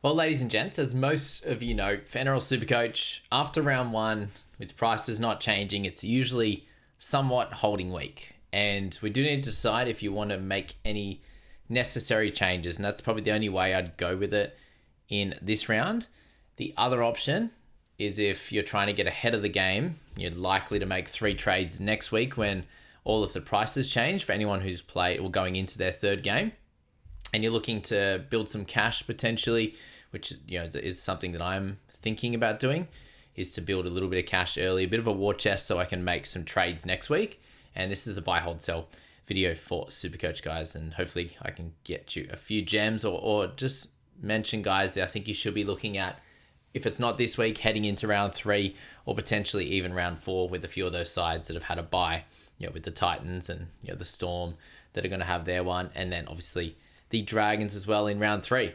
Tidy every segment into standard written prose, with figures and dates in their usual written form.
Well, ladies and gents, as most of you know, for NRL Supercoach, after round one, with prices not changing, it's usually somewhat holding week. And we do need to decide if you want to make any necessary changes. And that's probably the only way I'd go with it in this round. The other option is if you're trying to get ahead of the game, you're likely to make 3 trades next week when all of the prices change for anyone who's played or going into their third game. And you're looking to build some cash potentially, which is something that I'm thinking about doing, is to build a little bit of cash early, a bit of a war chest so I can make some trades next week. And this is the buy, hold, sell video for Supercoach, guys. And hopefully I can get you a few gems or just mention, guys, that I think you should be looking at, if it's not this week, heading into round 3 or potentially even round 4 with a few of those sides that have had a buy, with the Titans and the Storm that are going to have their one. And then obviously the Dragons as well in round 3.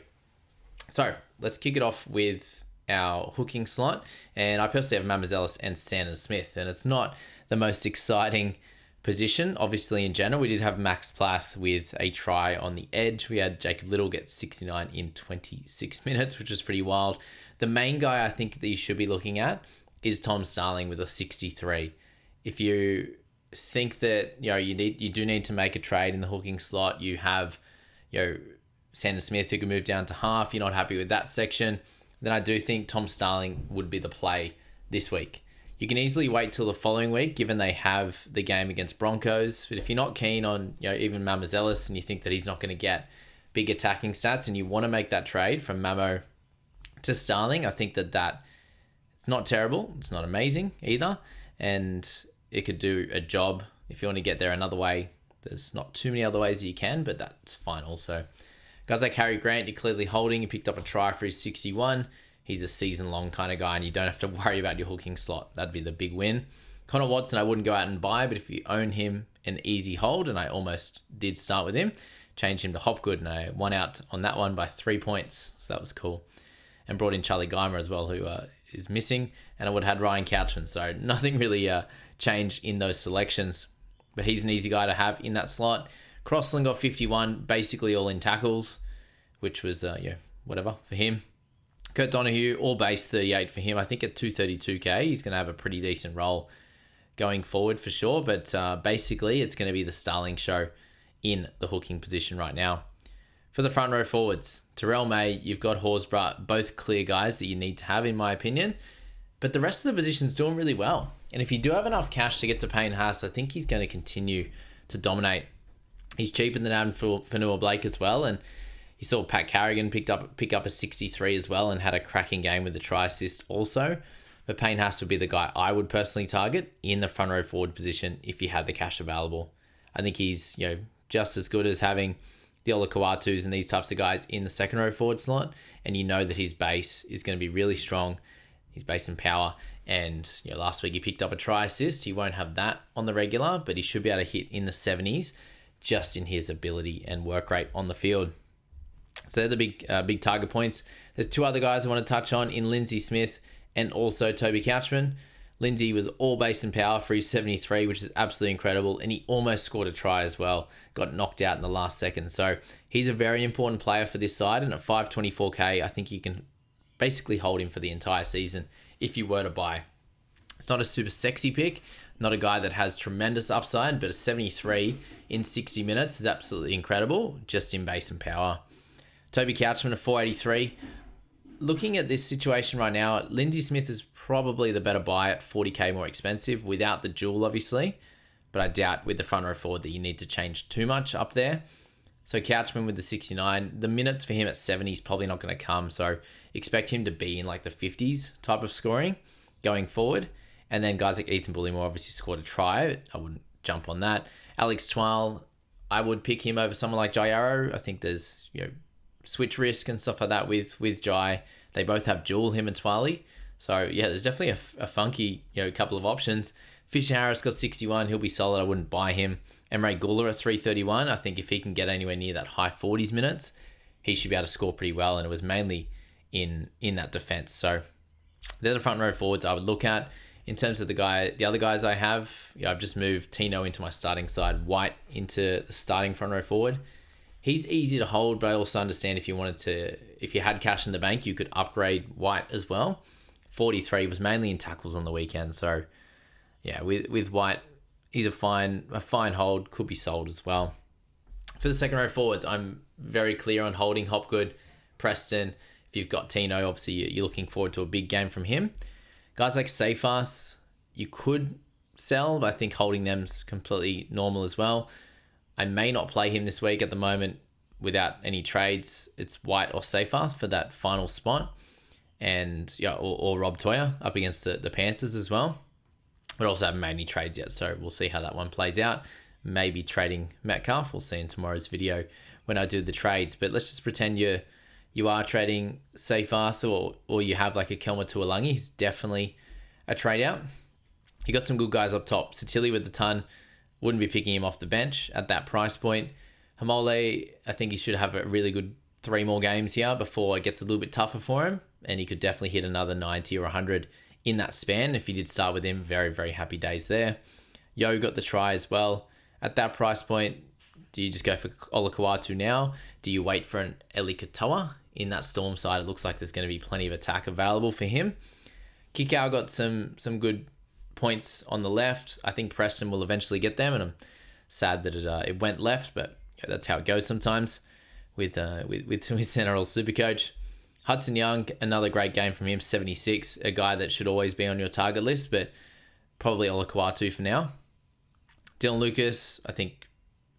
So let's kick it off with our hooking slot. And I personally have Mamazelis and Sanders Smith. And it's not the most exciting position, obviously, in general. We did have Max Plath with a try on the edge. We had Jacob Little get 69 in 26 minutes, which is pretty wild. The main guy I think that you should be looking at is Tom Starling with a 63. If you think that you do need to make a trade in the hooking slot, you have Sanders Smith who can move down to half, you're not happy with that section, then I do think Tom Starling would be the play this week. You can easily wait till the following week, given they have the game against Broncos. But if you're not keen on even Mamazelis and you think that he's not going to get big attacking stats and you want to make that trade from Mamo to Starling, I think that it's not terrible. It's not amazing either. And it could do a job if you want to get there another way. There's not too many other ways that you can, but that's fine also. Guys like Harry Grant, you're clearly holding. He picked up a try for his 61. He's a season-long kind of guy, and you don't have to worry about your hooking slot. That'd be the big win. Connor Watson, I wouldn't go out and buy, but if you own him, an easy hold, and I almost did start with him, change him to Hopgood, and I won out on that one by 3 points, so that was cool. And brought in Charlie Geimer as well, who is missing, and I would have had Ryan Couchman, so nothing really changed in those selections, but he's an easy guy to have in that slot. Crossland got 51, basically all in tackles, which was, whatever for him. Kurt Donahue, all base 38 for him. I think at 232k, he's going to have a pretty decent role going forward for sure. But basically, it's going to be the Starling show in the hooking position right now. For the front row forwards, Terrell May, you've got Horsburgh, both clear guys that you need to have, in my opinion. But the rest of the position's doing really well. And if you do have enough cash to get to Payne Haas, I think he's going to continue to dominate. He's cheaper than Adam Fanua-Blake as well. And you saw Pat Carrigan pick up a 63 as well and had a cracking game with the try assist also. But Payne Haas would be the guy I would personally target in the front row forward position if you had the cash available. I think he's just as good as having the Olakauatus and these types of guys in the second row forward slot. And you know that his base is going to be really strong. He's based in power. And last week he picked up a try assist. He won't have that on the regular, but he should be able to hit in the 70s just in his ability and work rate on the field. So they're the big target points. There's 2 other guys I want to touch on in Lindsay Smith and also Toby Couchman. Lindsay was all base and power for his 73, which is absolutely incredible. And he almost scored a try as well. Got knocked out in the last second. So he's a very important player for this side. And at 524k, I think you can basically hold him for the entire season if you were to buy. It's not a super sexy pick. Not a guy that has tremendous upside, but a 73 in 60 minutes is absolutely incredible, just in base and power. Toby Couchman, a 483. Looking at this situation right now, Lindsay Smith is probably the better buy at 40k more expensive without the duel, obviously. But I doubt with the front row forward that you need to change too much up there. So Couchman with the 69, the minutes for him at 70 is probably not going to come. So expect him to be in like the 50s type of scoring going forward. And then guys like Ethan Bullimore obviously scored a try. I wouldn't jump on that. Alex Twal, I would pick him over someone like Jai Arrow. I think there's, switch risk and stuff like that with Jai. They both have dual, him and Twali. So yeah, there's definitely a funky, couple of options. Fisher Harris got 61. He'll be solid. I wouldn't buy him. Emre Guler at 331. I think if he can get anywhere near that high 40s minutes, he should be able to score pretty well. And it was mainly in that defense. So they're the front row forwards I would look at. In terms of the other guys I have, I've just moved Tino into my starting side, White into the starting front row forward. He's easy to hold, but I also understand if you had cash in the bank, you could upgrade White as well. 43 was mainly in tackles on the weekend. So yeah, with White, he's a fine hold, could be sold as well. For the second row forwards, I'm very clear on holding Hopgood, Preston. If you've got Tino, obviously you're looking forward to a big game from him. Guys like Seyfarth, you could sell, but I think holding them's completely normal as well. I may not play him this week at the moment without any trades. It's White or Seyfarth for that final spot. And yeah, or Rob Toya up against the Panthers as well. But also haven't made any trades yet, so we'll see how that one plays out. Maybe trading Metcalf. We'll see in tomorrow's video when I do the trades. But let's just pretend you are trading Seyfarth or you have like a Kelma Tuolangi. He's definitely a trade out. You got some good guys up top. Satilli with the ton. Wouldn't be picking him off the bench at that price point. Hamole, I think he should have a really good 3 more games here before it gets a little bit tougher for him. And he could definitely hit another 90 or 100 in that span. If you did start with him, very, very happy days there. Yo got the try as well. At that price point, do you just go for Olakau'atu now? Do you wait for an Eli Katoa? In that Storm side, it looks like there's going to be plenty of attack available for him. Kikau got some good points on the left. I think Preston will eventually get them, and I'm sad that it went left, but yeah, that's how it goes sometimes with NRL Supercoach. Hudson Young, another great game from him, 76, a guy that should always be on your target list, but probably Olakau'atu for now. Dylan Lucas, I think,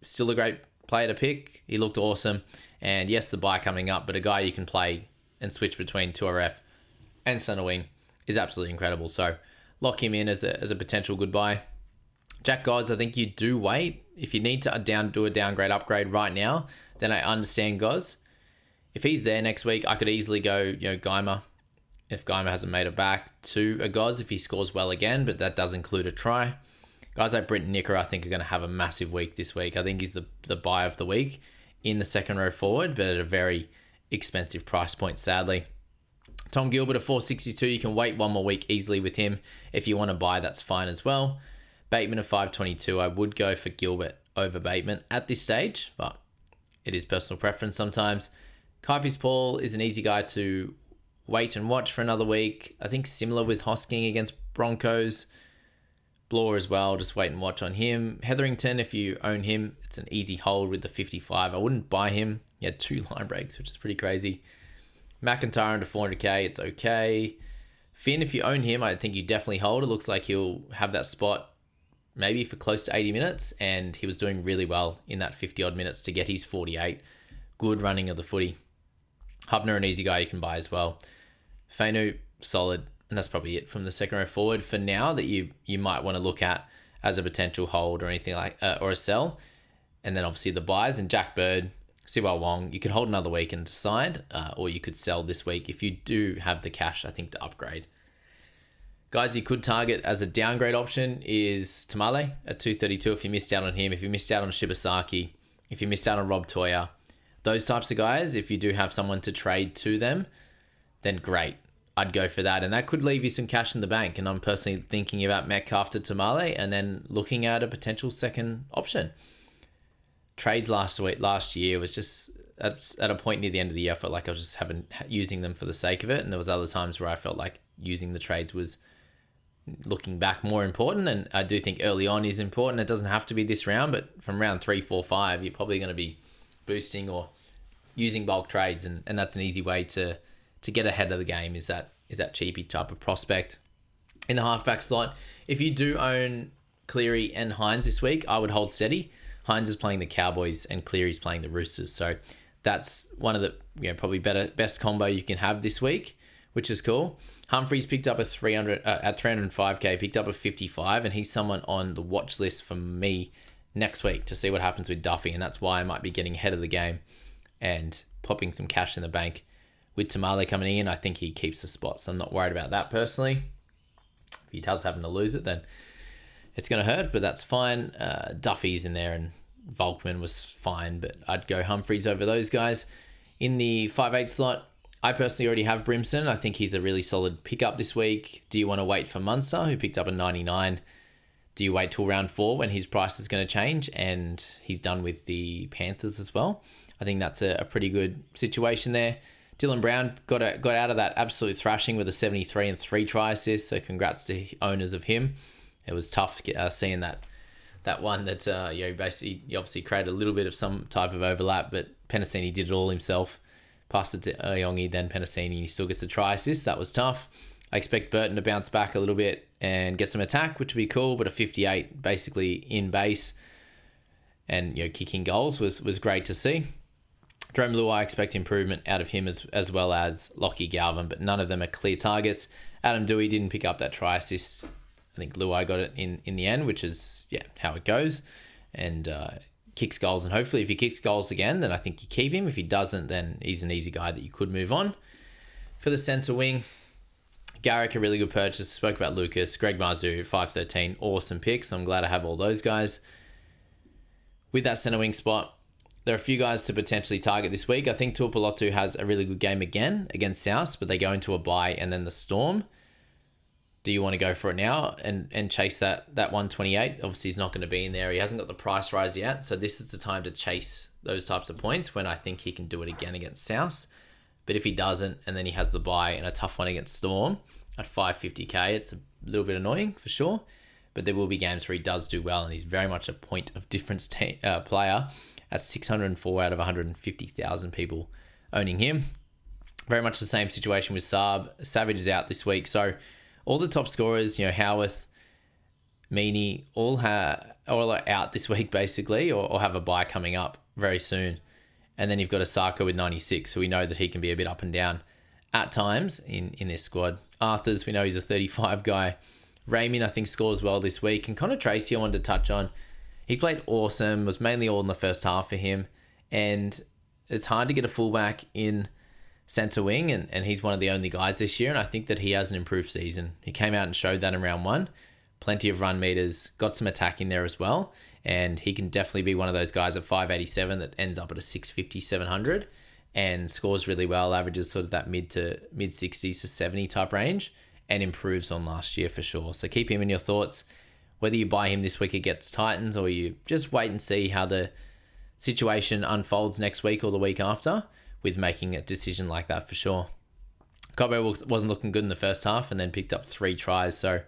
still a great player to pick. He looked awesome. And yes, the buy coming up, but a guy you can play and switch between 2RF and Centre Wing is absolutely incredible. So lock him in as a potential good buy. Jack Goz, I think you do wait. If you need to do a downgrade upgrade right now, then I understand Goz. If he's there next week, I could easily go, Geimer. If Geimer hasn't made it back to a Goz, if he scores well again, but that does include a try. Guys like Britton Nicker, I think, are going to have a massive week this week. I think he's the buy of the week in the second row forward, but at a very expensive price point, sadly. Tom Gilbert at 462, you can wait 1 more week easily with him. If you want to buy, that's fine as well. Bateman at 522, I would go for Gilbert over Bateman at this stage, but it is personal preference sometimes. Kaipis Paul is an easy guy to wait and watch for another week. I think similar with Hosking against Broncos. Bloor as well, just wait and watch on him. Hetherington, if you own him, it's an easy hold with the 55. I wouldn't buy him. He had 2 line breaks, which is pretty crazy. McIntyre under 400k, it's okay. Finn, if you own him, I think you definitely hold. It looks like he'll have that spot maybe for close to 80 minutes, and he was doing really well in that 50-odd minutes to get his 48. Good running of the footy. Hubner, an easy guy you can buy as well. Fainu, solid. And that's probably it from the second row forward for now that you might want to look at as a potential hold or anything like or a sell. And then obviously the buys and Jack Bird, Siwal Wong, you could hold another week and decide, or you could sell this week if you do have the cash, I think, to upgrade. Guys, you could target as a downgrade option is Tamale at 232 if you missed out on him, if you missed out on Shibasaki, if you missed out on Rob Toya. Those types of guys, if you do have someone to trade to them, then great. I'd go for that, and that could leave you some cash in the bank. And I'm personally thinking about Metcalf to Tamale and then looking at a potential second option. Trades last year was just at a point near the end of the year, I felt like I was just using them for the sake of it, and there was other times where I felt like using the trades was, looking back, more important. And I do think early on is important. It doesn't have to be this round, but from round 3, 4, 5, you're probably going to be boosting or using bulk trades, and that's an easy way to get ahead of the game, is that cheapy type of prospect. In the halfback slot, if you do own Cleary and Hines this week, I would hold steady. Hines is playing the Cowboys and Cleary's playing the Roosters, so that's one of the probably best combo you can have this week, which is cool. Humphreys picked up at 305k, picked up a 55, and he's someone on the watch list for me next week to see what happens with Duffy, and that's why I might be getting ahead of the game and popping some cash in the bank. With Tamale coming in, I think he keeps the spot, so I'm not worried about that personally. If he does happen to lose it, then it's going to hurt, but that's fine. Duffy's in there, and Volkman was fine, but I'd go Humphreys over those guys. In the 5'8 slot, I personally already have Brimson. I think he's a really solid pickup this week. Do you want to wait for Munster, who picked up a 99? Do you wait till round 4 when his price is going to change and he's done with the Panthers as well? I think that's a pretty good situation there. Dylan Brown got out of that absolute thrashing with a 73 and 3 try assists, so congrats to owners of him. It was tough seeing that one that basically he obviously created a little bit of some type of overlap, but Penasini did it all himself. Passed it to Yongi, then Penasini, he still gets a try assist. That was tough. I expect Burton to bounce back a little bit and get some attack, which would be cool, but a 58 basically in base and kicking goals was great to see. Jerome Luai, I expect improvement out of him as well as Lockie Galvin, but none of them are clear targets. Adam Dewey didn't pick up that try assist. I think Luai got it in the end, which is how it goes. And kicks goals, and hopefully if he kicks goals again, then I think you keep him. If he doesn't, then he's an easy guy that you could move on. For the centre wing, Garrick, a really good purchase. Spoke about Lucas. Greg Marzu, 513, awesome picks. I'm glad I have all those guys. With that centre wing spot, there are a few guys to potentially target this week. I think Tuipulotu has a really good game again against South, but they go into a bye and then the Storm. Do you want to go for it now and chase that 128? Obviously, he's not going to be in there. He hasn't got the price rise yet, so this is the time to chase those types of points when I think he can do it again against South. But if he doesn't, and then he has the bye and a tough one against Storm at 550k, it's a little bit annoying for sure. But there will be games where he does do well, and he's very much a point of difference player at 604 out of 150,000 people owning him. Very much the same situation with Saab. Savage is out this week, so all the top scorers, Howarth, Meany, all are out this week basically, or have a bye coming up very soon. And then you've got Osaka with 96, so we know that he can be a bit up and down at times in this squad. Arthurs, we know he's a 35 guy. Raymond, I think, scores well this week. And Connor Tracy, I wanted to touch on. He played awesome, was mainly all in the first half for him. And it's hard to get a fullback in centre wing, and he's one of the only guys this year, and I think that he has an improved season. He came out and showed that in round 1. Plenty of run meters, got some attack in there as well, and he can definitely be one of those guys at 587 that ends up at a 650, 700 and scores really well, averages sort of that mid 60s to 70 type range, and improves on last year for sure. So keep him in your thoughts. Whether you buy him this week against Titans or you just wait and see how the situation unfolds next week or the week after with making a decision like that for sure. Cobbo wasn't looking good in the first half and then picked up 3 tries. So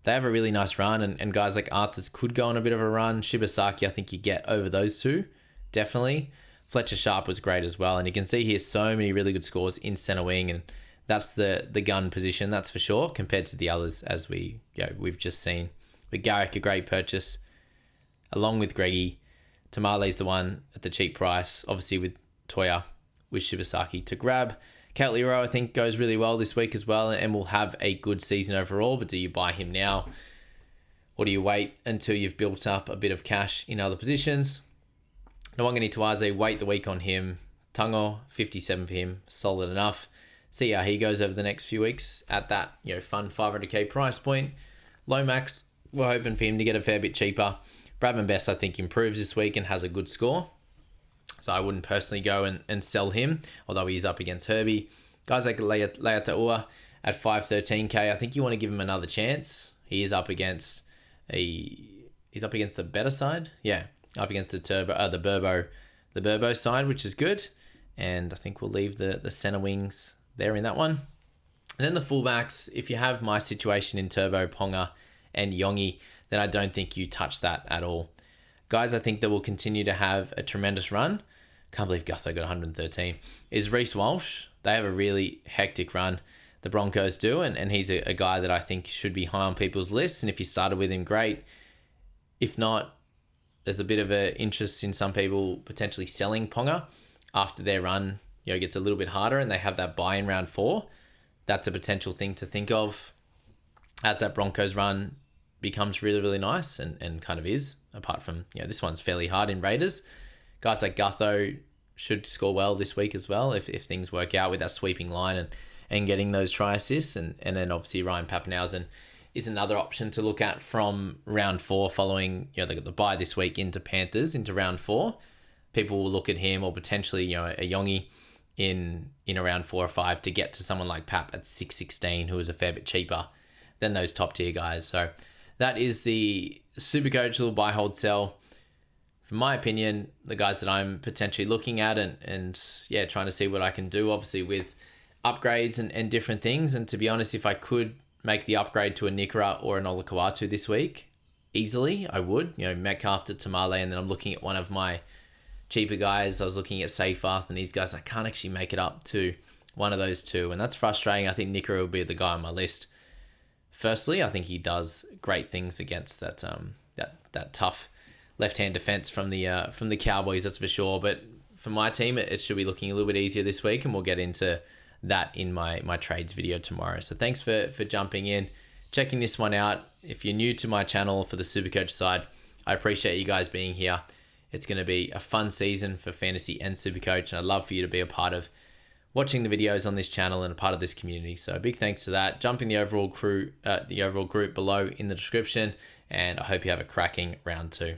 they have a really nice run, and guys like Arthurs could go on a bit of a run. Shibasaki, I think you get over those two, definitely. Fletcher Sharp was great as well, and you can see here so many really good scores in centre wing, and that's the gun position, that's for sure, compared to the others as we've just seen. With Garrick, a great purchase, along with Greggy. Tamale's the one at the cheap price, obviously with Toya, with Shibasaki to grab. Kate Lero, I think, goes really well this week as well and will have a good season overall, but do you buy him now? Or do you wait until you've built up a bit of cash in other positions? Nwangani Tuaze, wait the week on him. Tungo, 57 for him, solid enough. See how he goes over the next few weeks at that fun 500k price point. Lomax, we're hoping for him to get a fair bit cheaper. Bradman Best, I think, improves this week and has a good score. So I wouldn't personally go and sell him, although he's up against Herbie. Guys like Leataua at 513k, I think you want to give him another chance. He is up against the better side. Yeah, up against the Burbo side, which is good. And I think we'll leave the centre wings there in that one. And then the fullbacks, if you have my situation in Turbo, Ponga, and Yongi, then I don't think you touch that at all. Guys, I think that will continue to have a tremendous run. Can't believe Gutho got 113. Is Reece Walsh. They have a really hectic run. The Broncos do, and he's a guy that I think should be high on people's lists. And if you started with him, great. If not, there's a bit of an interest in some people potentially selling Ponga after their run gets a little bit harder and they have that buy in round 4. That's a potential thing to think of as that Broncos run becomes really, really nice and kind of is, apart from, this one's fairly hard in Raiders. Guys like Gutho should score well this week as well if things work out with that sweeping line and getting those try assists. And then obviously Ryan Papenhausen is another option to look at from round 4 following, they got the bye this week into Panthers into round 4. People will look at him or potentially, a Yongi in around 4 or 5 to get to someone like Pap at 616, who is a fair bit cheaper than those top tier guys. So that is the Supercoach little buy, hold, sell from my opinion, the guys that I'm potentially looking at and yeah, trying to see what I can do, obviously with upgrades and different things. And to be honest, if I could make the upgrade to a Nikora or an Olakau'atu this week, easily, I would. Metcalf to Tamale, and then I'm looking at one of my cheaper guys. I was looking at Seyfarth and these guys. I can't actually make it up to one of those two, and that's frustrating. I think Nikora will be the guy on my list. Firstly, I think he does great things against that tough left-hand defense from the Cowboys, that's for sure. But for my team, it should be looking a little bit easier this week, and we'll get into that in my trades video tomorrow. So thanks for jumping in, checking this one out. If you're new to my channel for the Supercoach side, I appreciate you guys being here. It's going to be a fun season for fantasy and Supercoach, and I'd love for you to be a part of watching the videos on this channel and a part of this community. So a big thanks to that. Jump in the overall group below in the description, and I hope you have a cracking round 2.